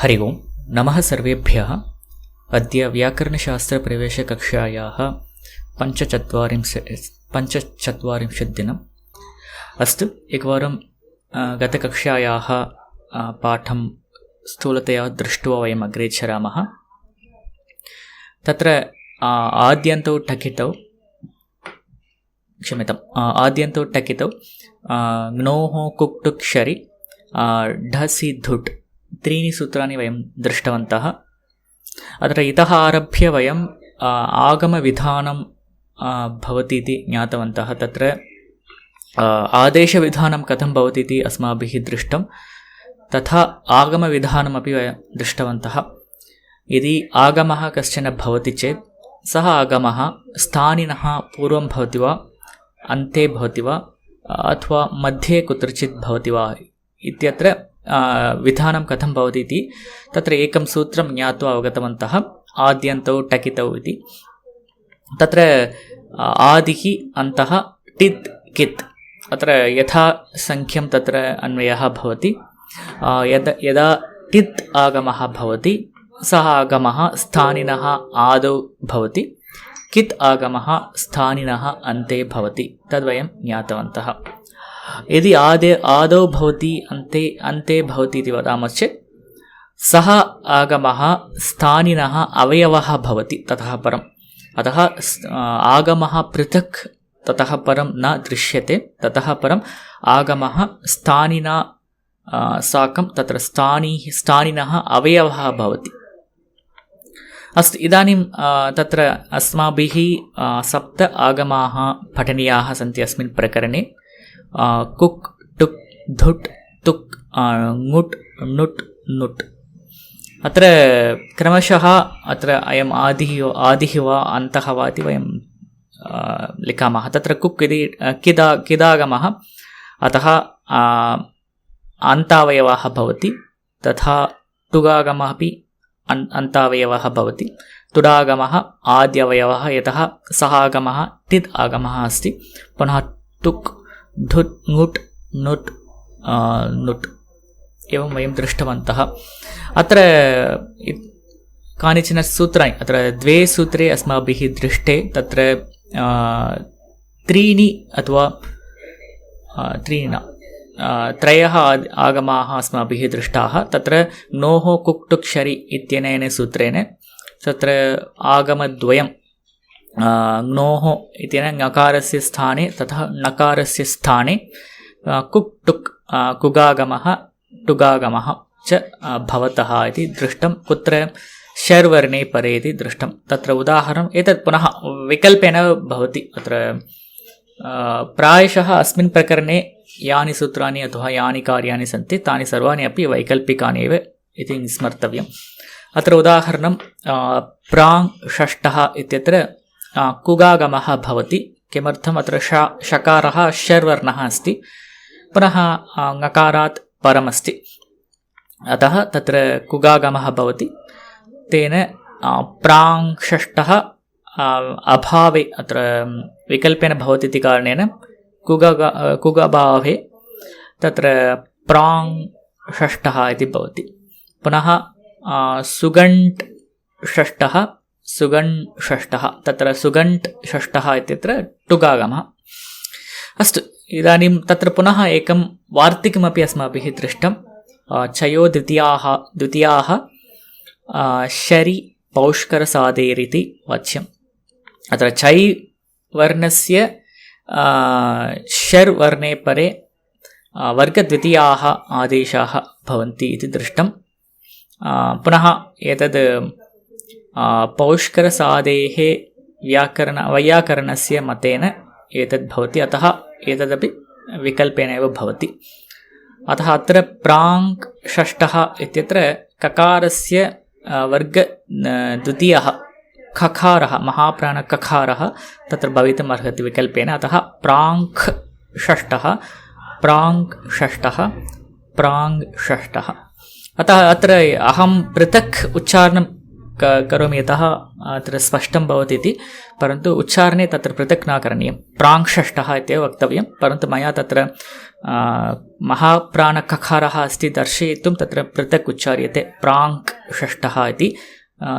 हरि ओं नमः सर्वेभ्यः। अद्य व्याकरणशास्त्रप्रवेशकक्षायाः पञ्चचत्वारिंशत् दिनम्। अस्तु, एकवारं गतकक्षायाः पाठं स्थूलतया दृष्ट्वा वयम् अग्रे सरामः। तत्र आद्यन्तौ टकितौ ङ्नोः कुक्टुक् शरि ढसि धुट् त्रीणि सूत्राणि वयं दृष्टवन्तः। अत्र इतः आरभ्य वयम् आगमविधानं भवति इति ज्ञातवन्तः। तत्र आदेशविधानं कथं भवति इति अस्माभिः दृष्टं, तथा आगमविधानमपि वयं दृष्टवन्तः। यदि आगमः कश्चन भवति चेत् सः आगमः स्थानिनः पूर्वं भवति वा, अन्ते भवति वा, अथवा मध्ये कुत्रचित् भवति वा इत्यत्र विधानं कथं भवति इति तत्र एकं सूत्रं ज्ञात्वा अवगतवन्तः। आद्यन्तौ टकितौ इति। तत्र आदिः अन्तः टित् कित्, अत्र यथा संख्यं तत्र अन्वयः भवति। यदा टित् आगमः भवति सः आगमः स्थानिनः आदौ भवति, कित् आगमः स्थानिनः अन्ते भवति, तद्वयं ज्ञातवन्तः। यदि आदौ भवति अन्ते भवति इति वदामश्चेत् सः आगमः स्थानिनः अवयवः भवति ततः परम्। अतः आगमः पृथक् ततः परं न दृश्यते। ततः परम् आगमः स्थानिना साकं तत्र स्थानिनः अवयवः भवति। अस्तु, इदानीं तत्र अस्माभिः 7 आगमाः पठनीयाः सन्ति अस्मिन् प्रकरणे। कुक् टुक् धुट् तुक् ङुट् नुट् नुट्। अत्र क्रमशः अत्र अयम् आदिः वा अन्तः वा इति वयं लिखामः। तत्र कुक् इति किदागमः, अतः अन्तावयवः भवति। तथा टुगागमः अपि अन्तावयवः भवति। तुडागमः आद्यवयवः, यतः सः आगमः टित् आगमः अस्ति। पुनः टुक् धुट् ङुट् नुट् नुट् एवं वयं दृष्टवन्तः। अत्र कानिचन सूत्राणि, अत्र 2 सूत्रे अस्माभिः दृष्टे। तत्र त्रीणि अथवा त्रयः आगमाः अस्माभिः दृष्टाः। तत्र ङ्नोः कुक्टुक् शरि इत्यनेन सूत्रेण तत्र आगमद्वयं ङ्नोः इत्यनेन ङकारस्य स्थाने तथा णकारस्य स्थाने कुक् टुक् कुगागमः टुगागमः च भवतः इति दृष्टं। कुत्र शर्वर्णे परे इति दृष्टं। तत्र उदाहरणम् एतत् पुनः विकल्पेन भवति। अत्र प्रायशः अस्मिन् प्रकरणे यानि सूत्राणि अथवा यानि कार्याणि सन्ति तानि सर्वाणि अपि वैकल्पिकानि एव इति स्मर्तव्यम्। अत्र उदाहरणं प्राङ् षष्ठः इत्यत्र कुगागमः भवति। किमर्थम्? अत्र षकारः शर्वर्णः अस्ति, पुनः ङकारात् परमस्ति, अतः तत्र कुगागमः भवति। तेन प्राङ् षष्ठः अभावे अत्र विकल्पेन भवति इति कारणेन कुगभावे तत्र प्राङ् षष्ठः इति भवति। पुनः सुगण्ट् षष्ठः तत्र सुगण्ट् षष्ठः इत्यत्र टुगागमः। अस्तु, इदानीं तत्र पुनः एकं वार्तिकमपि अस्माभिः दृष्टं। चयो द्वितीयाः शरि पौष्करसादेरिति वाच्यम्। अत्र चै वर्णस्य शर् वर्णे परे वर्गद्वितीयाः आदेशाः भवन्ति इति दृष्टं। पुनः एतद् पौष्करसादेः वैयाकरणस्य मतेन एतद् भवति, अतः एतदपि विकल्पेन एव भवति। अतः अत्र प्राङ् षष्ठः इत्यत्र ककारस्य वर्ग द्वितीयः खकारः, महाप्राणककारः तत्र भवितुम् अर्हति विकल्पेन। अतः प्राङ् षष्ठः। अतः अत्र अहं पृथक् उच्चारणं करोमि, यतः अत्र स्पष्टं भवति इति, परन्तु उच्चारणे तत्र पृथक् न करणीयं। प्राङ् षष्ठः इत्येव वक्तव्यं, परन्तु मया तत्र महाप्राणककारः अस्ति दर्शयितुं तत्र पृथक् उच्चार्यते प्राङ्क् षष्ठः इति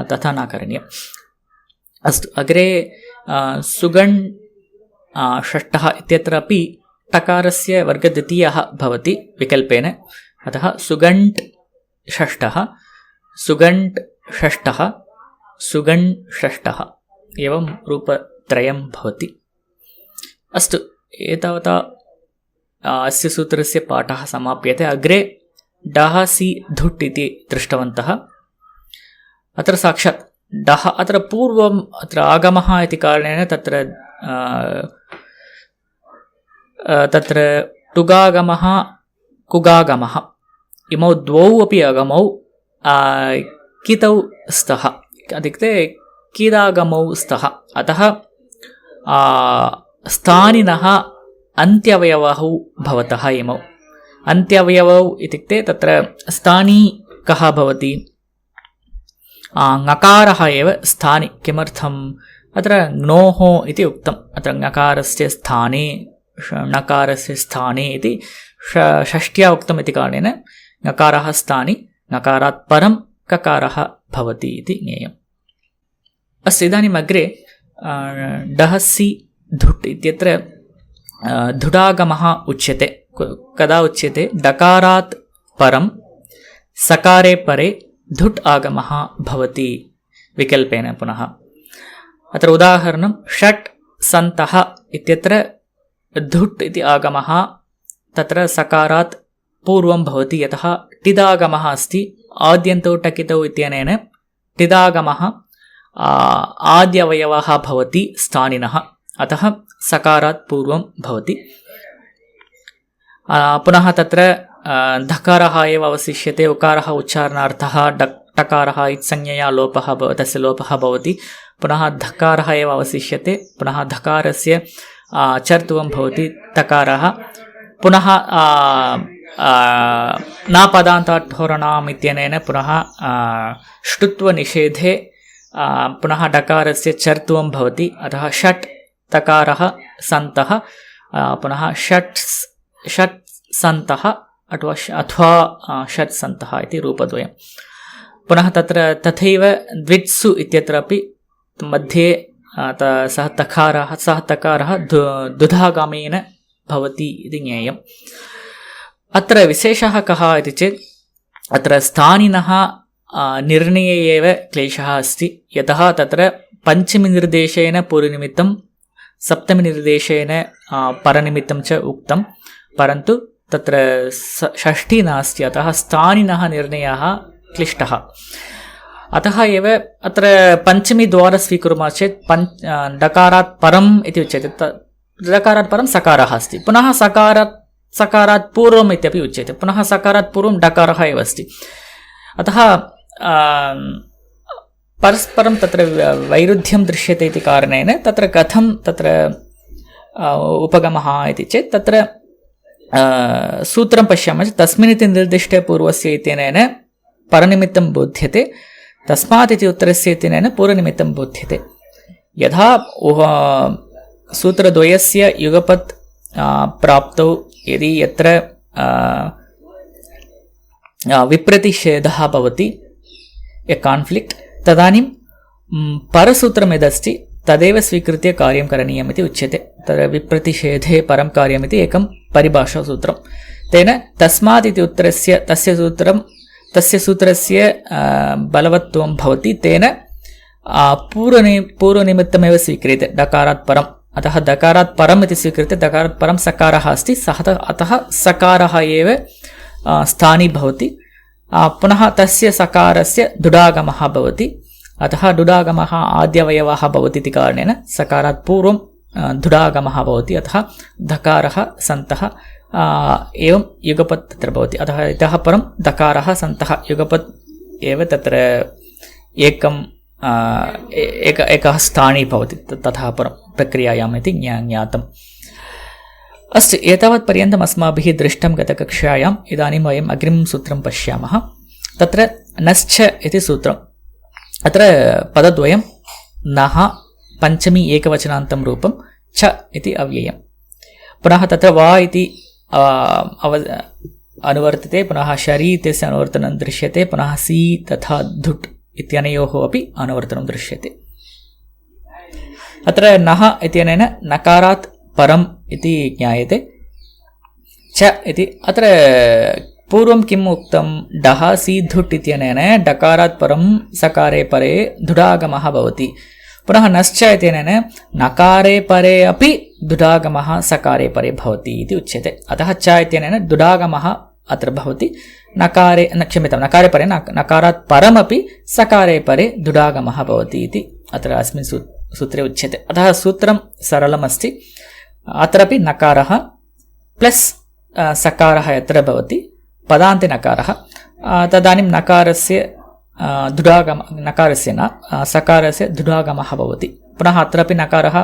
तथा न करणीयम्। अस्तु, अग्रे सुगण् षष्ठः इत्यत्र अपि टकारस्य वर्गद्वितीयः भवति विकल्पेन, अतः सुगण्ट् षष्ठः, सुगण्ट् षष्ठः, सुगण् षष्ठः एवं रूपत्रयं भवति। अस्तु, एतावता अस्य सूत्रस्य पाठः समाप्यते। अग्रे डः सि धुट् इति दृष्टवन्तः। अत्र साक्षात् डः अत्र पूर्वम् अत्र आगमः इति कारणेन तत्र टुगागमः कुगागमः इमौ द्वौ अपि अगमौ कितौ स्तः, इत्युक्ते किदागमौ स्तः। अतः स्थानिनः अन्त्यवयवौ भवतः इमौ। अन्त्यवयवौ इत्युक्ते तत्र स्थानी कः भवति? ङकारः एव स्थानि। किमर्थम्? अत्र ङ्नोः इति उक्तम्। अत्र ङकारस्य स्थाने णकारस्य स्थाने इति षष्ट्या उक्तम् इति कारणेन ङकारः स्थानि, ङकारात् परं ककारः भवति इति ज्ञेयम्। अस्तु, इदानीम् अग्रे डः सि धुट् इत्यत्र धुडागमः उच्यते। कदा उच्यते? डकारात् परं सकारे परे धुट् आगमः भवति विकल्पेन पुनः। अत्र उदाहरणं षट् सन्तः इत्यत्र धुट् इति आगमः तत्र सकारात् पूर्वं भवति, यतः टिदागमः अस्ति। आद्यन्तौ टकितौ इत्यनेन टिदागमः आद्यवयवः भवति स्थानिनः, अतः सकारात् पूर्वं भवति। पुनः तत्र धकारः एव अवशिष्यते। उकारः उच्चारणार्थः, टकारः इत्संज्ञया लोपः तस्य लोपः भवति। पुनः धकारः एव अवशिष्यते। पुनः धकारस्य चर्त्वं भवति तकारः। पुनः नापदान्ताठोरणाम् इत्यनेन पुनः ष्टुत्वनिषेधे पुनः डकारस्य चर्त्वं भवति, अतः षट् तकारः सन्तः, पुनः षट् सन्तः अथवा षट् सन्तः इति रूपद्वयं। पुनः तत्र तथैव द्वित्सु इत्यत्रापि मध्ये सः तकारः दुधागामेन भवति इति ज्ञेयम्। अत्र विशेषः कः इति चेत् अत्र स्थानिनः निर्णये एव क्लेशः अस्ति, यतः तत्र पञ्चमीनिर्देशेन पूर्वनिमित्तं, सप्तमीनिर्देशेन परनिमित्तं च उक्तं, परन्तु तत्र षष्ठी नास्ति, अतः स्थानिनः निर्णयः क्लिष्टः। अतः एव अत्र पञ्चमीद्वारा स्वीकुर्मः चेत् डकारात् परम् इति उच्यते। डकारात् परं सकारः अस्ति, पुनः सकारात् पूर्वम् इत्यपि उच्यते, पुनः सकारात् पूर्वं डकारः एव अस्ति। अतः परस्परं तत्र वैरुध्यं दृश्यते इति कारणेन तत्र कथं तत्र उपगमः इति चेत् तत्र सूत्रं पश्यामः चेत् तस्मिन्निति निर्दिष्टे पूर्वस्य इत्यनेन परनिमित्तं बोध्यते, तस्मात् इति उत्तरस्य इत्यनेन पूर्वनिमित्तं बोध्यते। यथा सूत्रद्वयस्य युगपत् प्राप्तौ यदि यत्र विप्रतिषेधः भवति, ए कान्फ्लिक्ट्, तदानीं परसूत्रं यदस्ति तदेव स्वीकृत्य कार्यं करणीयम् इति उच्यते। तत्र विप्रतिषेधे परं कार्यमिति एकं परिभाषासूत्रं। तेन तस्मात् इति उत्तरस्य तस्य सूत्रस्य बलवत्वं भवति, तेन पूर्वनिमित्तमेव स्वीक्रियते डकारात् परम्। अतः दकारात् परम् इति स्वीकृत्य दकारात् परं सकारः अस्ति, अतः सकारः एव स्थानी भवति। पुनः तस्य सकारस्य दुडागमः भवति, अतः दुडागमः आद्यवयवः भवति इति कारणेन सकारात् पूर्वं दुडागमः भवति, अतः धकारः सन्तः एवं युगपत् तत्र भवति। अतः इतः परं दकारः सन्तः युगपत् एव तत्र एकः स्थानी भवति, ततः परं प्रक्रियायाम् इति ज्ञातम्। अस्तु, एतावत् पर्यन्तम् अस्माभिः दृष्टं गतकक्षायाम्। इदानीं वयम् अग्रिमं सूत्रं पश्यामः। तत्र नश्च इति सूत्रम्। अत्र पदद्वयं नः पञ्चमी एकवचनान्तं रूपं च इति अव्ययम्। पुनः तत्र वा इति अनुवर्तते, पुनः शरी इत्यस्य अनुवर्तनं दृश्यते, पुनः सी तथा धुट् इत्यनयोः अपि अनुवर्तनं दृश्यते। अत्र नः इत्यनेन नकारात् परम् इति ज्ञायते। च इति अत्र पूर्वं किम् उक्तं, डः सी धुट् इत्यनेन डकारात् परं सकारे परे दुडागमः भवति। पुनः नश्च इत्यनेन नकारे परे अपि दुडागमः सकारे परे भवति इति उच्यते। अतः च इत्यनेन दुडागमः अत्र भवति, नकारे परे नकारात् परमपि सकारे परे दुडागमः भवति इति अत्र अस्मिन् सूत्रे उच्यते। अतः सूत्रं सरलमस्ति। अत्रापि नकारः प्लस् सकारः यत्र भवति पदान्ते नकारः, तदानीं नकारस्य सकारस्य दुडागमः भवति। पुनः अत्रापि नकारः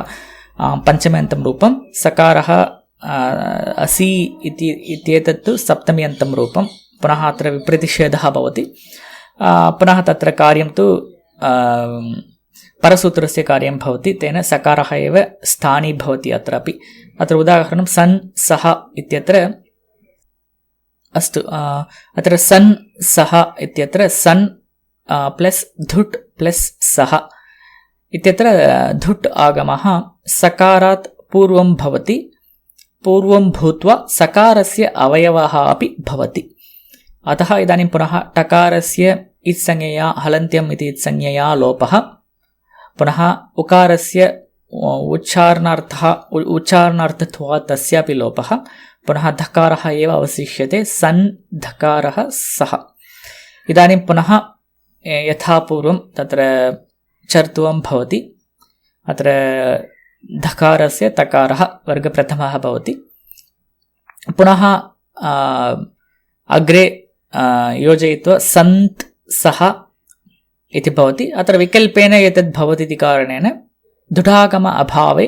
पञ्चम्यन्तं रूपं, सकारः असि इत्येतत्तु सप्तम्यन्तं रूपं। पुनः अत्र विप्रतिषेधः भवति। पुनः तत्र कार्यं तु परसूत्रस्य कार्यं भवति, तेन सकारः एव स्थानी भवति अत्रापि। अत्र उदाहरणं सन् सः इत्यत्र अस्तु, अत्र सन् सः इत्यत्र सन् प्लस् धुट् प्लस् सः इत्यत्र धुट् आगमः सकारात् पूर्वं भवति, पूर्वं भूत्वा सकारस्य अवयवः अपि भवति। अतः इदानीं पुनः टकारस्य इत्संज्ञया हलन्त्यम् इति इत्संज्ञया लोपः, पुनः उकारस्य उच्चारणार्थत्वात् तस्यापि लोपः, पुनः धकारः एव अवशिष्यते, सन् धकारः सः। इदानीं पुनः यथा पूर्वं तत्र चर्त्वं भवति, अत्र धकारस्य तकारः वर्गप्रथमः भवति, पुनः अग्रे योजयित्वा सन्त् सः इति भवति। अत्र विकल्पेन एतद् भवति इति कारणेन दुडागम अभावे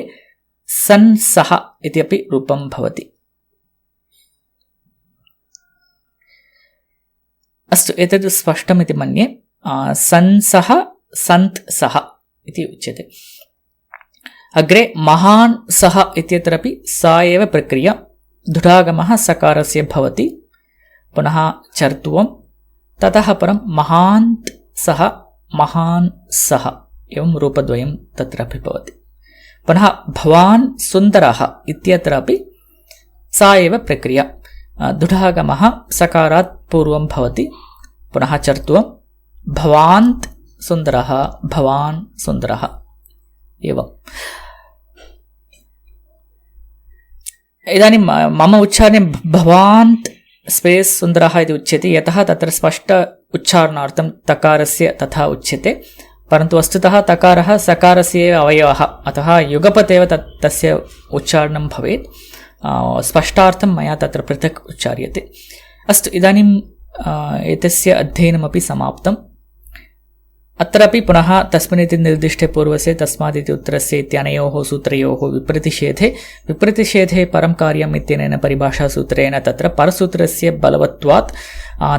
सन् सः इत्यपि रूपं भवति। अस्तु, एतद् स्पष्टमिति मन्ये। सन् सः सन्त् सः इति उच्यते। अग्रे महान् सः इत्यत्रापि सा एव प्रक्रिया, दुडागमः सकारस्य भवति, पुनः चर्त्वं, ततः परं महान्त् सः महान् सः एवं रूपद्वयं तत्रापि भवति। पुनः भवान् सुन्दरः इत्यत्रापि सा एव प्रक्रिया, दुडागमः सकारात् पूर्वं भवति, पुनः चर्त्वं, भवान्त् सुन्दरः भवान् सुन्दरः एवम्। इदानीं मम उच्चारणे भवान्त् स्पेस् सुन्दरः इति उच्यते, यतः तत्र स्पष्ट उच्चारणार्थं तकारस्य तथा उच्यते, परन्तु वस्तुतः तकारः सकारस्य अवयवः, अतः युगपत् एव तस्य उच्चारणं भवेत्। स्पष्टार्थं मया तत्र पृथक् उच्चार्यते। अस्तु, इदानीं एतस्य अध्ययनमपि समाप्तम्। अत्रापि पुनः तस्मिन्निति निर्दिष्टे पूर्वस्य तस्मादिति उत्तरस्य इत्यनयोः सूत्रयोः विप्रतिषेधे परं कार्यम् इत्यनेन परिभाषासूत्रेण तत्र परसूत्रस्य बलवत्वात्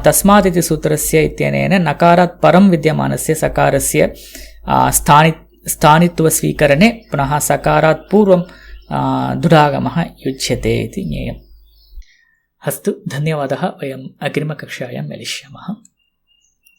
तस्मादिति सूत्रस्य इत्यनेन नकारात् परं विद्यमानस्य सकारस्य स्थानित्वस्वीकरणे पुनः सकारात् पूर्वं दुडागमः युज्यते इति ज्ञेयम्। अस्तु, धन्यवादः। वयम् अग्रिमकक्षायां मेलिष्यामः।